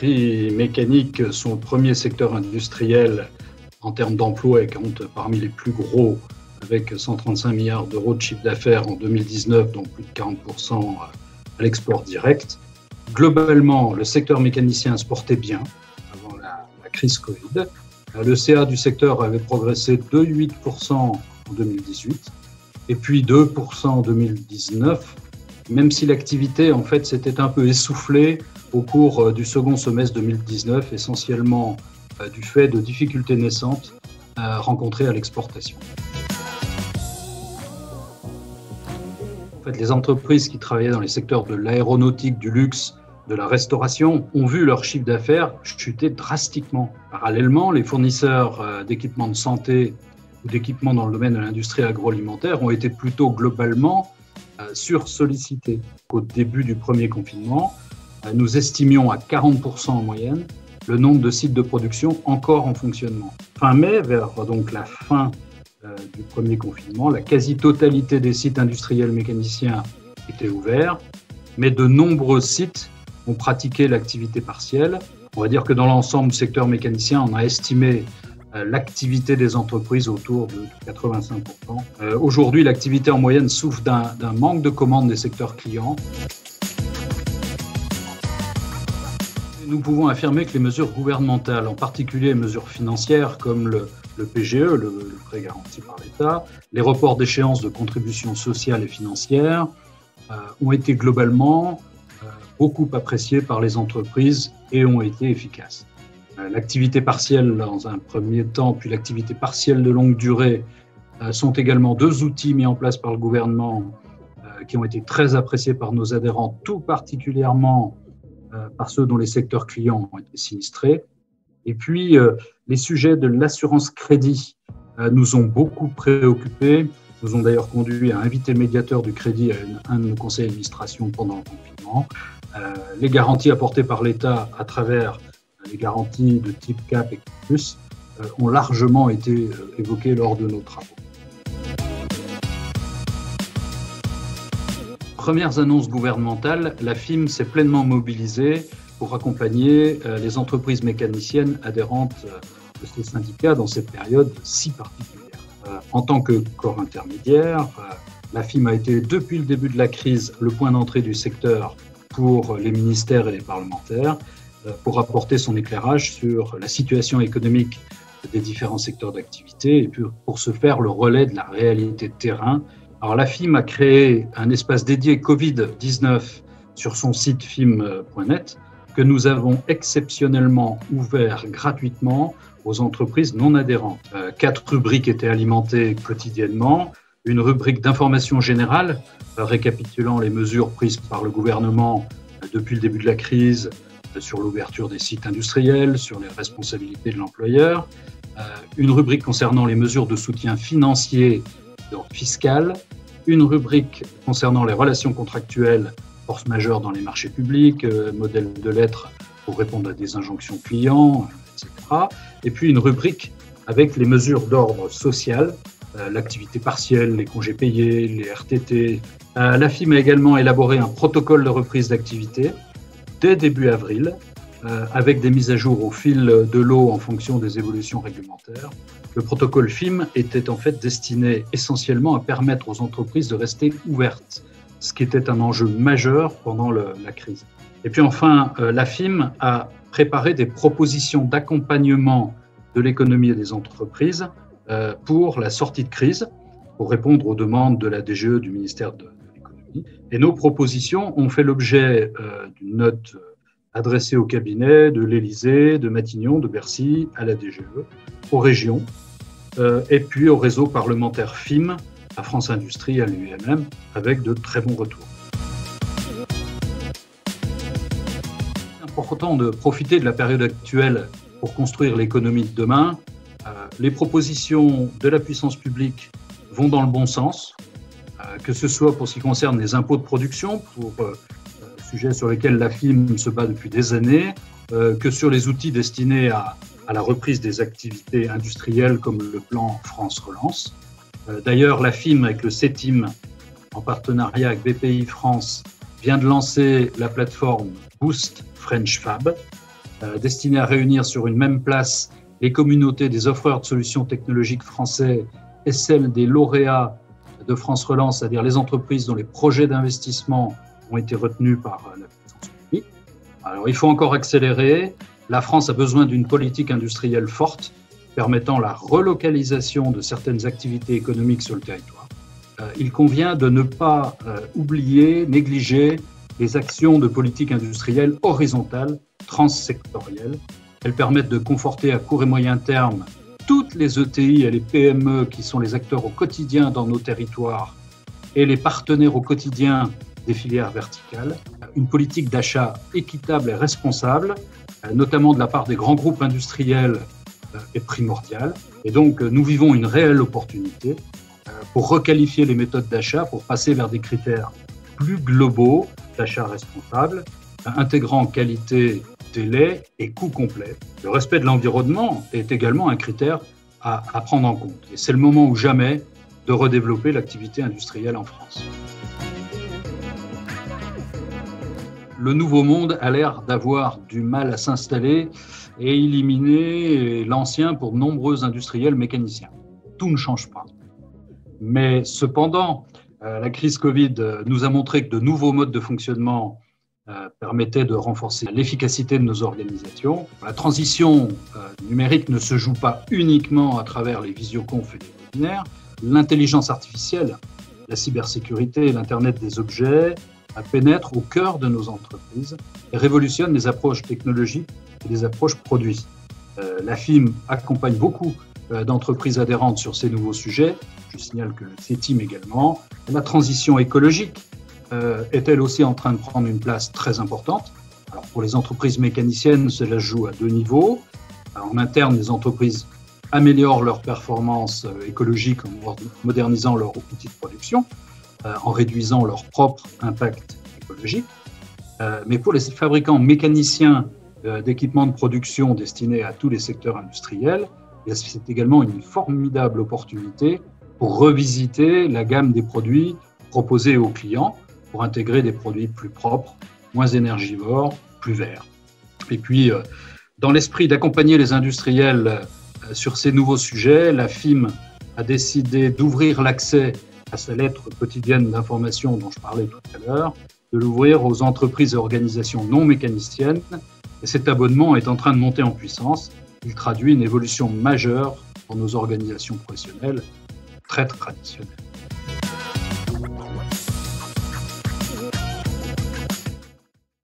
industries mécaniques sont le premier secteur industriel en termes d'emploi et compte parmi les plus gros, avec 135 milliards d'euros de chiffre d'affaires en 2019, dont plus de 40% à l'export direct. Globalement, le secteur mécanicien se portait bien avant la crise Covid. Le CA du secteur avait progressé de 8% en 2018 et puis 2% en 2019, même si l'activité en fait s'était un peu essoufflée au cours du second semestre 2019, essentiellement du fait de difficultés naissantes rencontrées à l'exportation. En fait, les entreprises qui travaillaient dans les secteurs de l'aéronautique, du luxe, de la restauration ont vu leur chiffre d'affaires chuter drastiquement. Parallèlement, les fournisseurs d'équipements de santé ou d'équipements dans le domaine de l'industrie agroalimentaire ont été plutôt globalement sursollicités. Au début du premier confinement, nous estimions à 40% en moyenne le nombre de sites de production encore en fonctionnement. Fin mai, vers donc la fin du premier confinement, la quasi-totalité des sites industriels mécaniciens étaient ouverts, mais de nombreux sites ont pratiqué l'activité partielle. On va dire que dans l'ensemble du secteur mécanicien, on a estimé l'activité des entreprises autour de 85%. Aujourd'hui, l'activité en moyenne souffre d'un manque de commandes des secteurs clients. Nous pouvons affirmer que les mesures gouvernementales, en particulier les mesures financières comme le PGE, le prêt garanti par l'État, les reports d'échéances de contributions sociales et financières, ont été globalement beaucoup appréciés par les entreprises et ont été efficaces. L'activité partielle dans un premier temps, puis l'activité partielle de longue durée sont également deux outils mis en place par le gouvernement qui ont été très appréciés par nos adhérents, tout particulièrement par ceux dont les secteurs clients ont été sinistrés. Et puis, les sujets de l'assurance crédit nous ont beaucoup préoccupés, nous ont d'ailleurs conduit à inviter le médiateur du crédit à un de nos conseils d'administration pendant le confinement. Les garanties apportées par l'État à travers les garanties de type CAP et plus ont largement été évoquées lors de nos travaux. Premières annonces gouvernementales, la FIM s'est pleinement mobilisée pour accompagner les entreprises mécaniciennes adhérentes de ces syndicats dans cette période si particulière. En tant que corps intermédiaire, la FIM a été depuis le début de la crise le point d'entrée du secteur pour les ministères et les parlementaires, pour apporter son éclairage sur la situation économique des différents secteurs d'activité et puis pour se faire le relais de la réalité de terrain. Alors la FIM a créé un espace dédié Covid-19 sur son site fim.net que nous avons exceptionnellement ouvert gratuitement aux entreprises non adhérentes. 4 rubriques étaient alimentées quotidiennement. Une rubrique d'information générale récapitulant les mesures prises par le gouvernement depuis le début de la crise sur l'ouverture des sites industriels, sur les responsabilités de l'employeur. Une rubrique concernant les mesures de soutien financier d'ordre fiscal. Une rubrique concernant les relations contractuelles, force majeure dans les marchés publics, modèle de lettres pour répondre à des injonctions clients, etc. Et puis une rubrique avec les mesures d'ordre social, l'activité partielle, les congés payés, les RTT. La FIM a également élaboré un protocole de reprise d'activité dès début avril, avec des mises à jour au fil de l'eau en fonction des évolutions réglementaires. Le protocole FIM était en fait destiné essentiellement à permettre aux entreprises de rester ouvertes, ce qui était un enjeu majeur pendant la crise. Et puis enfin, la FIM a préparé des propositions d'accompagnement de l'économie et des entreprises pour la sortie de crise, pour répondre aux demandes de la DGE du ministère de l'économie. Et nos propositions ont fait l'objet d'une note adressée au cabinet de l'Élysée, de Matignon, de Bercy, à la DGE, aux régions, et puis au réseau parlementaire FIM, à France Industrie, à l'UIMM, avec de très bons retours. C'est important de profiter de la période actuelle pour construire l'économie de demain. Les propositions de la puissance publique vont dans le bon sens, que ce soit pour ce qui concerne les impôts de production, pour sujet sur lesquels la FIM se bat depuis des années, que sur les outils destinés à la reprise des activités industrielles comme le plan France Relance. D'ailleurs, la FIM avec le CETIM, en partenariat avec BPI France, vient de lancer la plateforme Boost French Fab, destiné à réunir sur une même place les communautés des offreurs de solutions technologiques français et celles des lauréats de France Relance, c'est-à-dire les entreprises dont les projets d'investissement ont été retenus par la puissance publique. Alors, il faut encore accélérer. La France a besoin d'une politique industrielle forte permettant la relocalisation de certaines activités économiques sur le territoire. Il convient de ne pas oublier, négliger les actions de politique industrielle horizontale, transsectorielle. Elles permettent de conforter à court et moyen terme toutes les ETI et les PME qui sont les acteurs au quotidien dans nos territoires et les partenaires au quotidien des filières verticales. Une politique d'achat équitable et responsable, notamment de la part des grands groupes industriels, est primordiale. Et donc, nous vivons une réelle opportunité pour requalifier les méthodes d'achat, pour passer vers des critères plus globaux d'achat responsable, intégrant qualité, délai et coût complet. Le respect de l'environnement est également un critère à prendre en compte. Et c'est le moment ou jamais de redévelopper l'activité industrielle en France. Le nouveau monde a l'air d'avoir du mal à s'installer et éliminer l'ancien pour de nombreux industriels mécaniciens. Tout ne change pas. Mais cependant, la crise Covid nous a montré que de nouveaux modes de fonctionnement permettaient de renforcer l'efficacité de nos organisations. La transition numérique ne se joue pas uniquement à travers les visioconf et les webinaires. L'intelligence artificielle, la cybersécurité et l'Internet des objets pénètrent au cœur de nos entreprises et révolutionnent les approches technologiques et les approches produits. La FIM accompagne beaucoup d'entreprises adhérentes sur ces nouveaux sujets. Je signale que le CETIM également. La transition écologique est elle aussi en train de prendre une place très importante. Alors pour les entreprises mécaniciennes, cela se joue à deux niveaux. En interne, les entreprises améliorent leur performance écologique en modernisant leurs outils de production, en réduisant leur propre impact écologique. Mais pour les fabricants mécaniciens d'équipements de production destinés à tous les secteurs industriels, c'est également une formidable opportunité pour revisiter la gamme des produits proposés aux clients, pour intégrer des produits plus propres, moins énergivores, plus verts. Et puis, dans l'esprit d'accompagner les industriels sur ces nouveaux sujets, la FIM a décidé d'ouvrir l'accès à sa lettre quotidienne d'information dont je parlais tout à l'heure, de l'ouvrir aux entreprises et organisations non mécaniciennes. Et cet abonnement est en train de monter en puissance. Il traduit une évolution majeure pour nos organisations professionnelles très traditionnelles.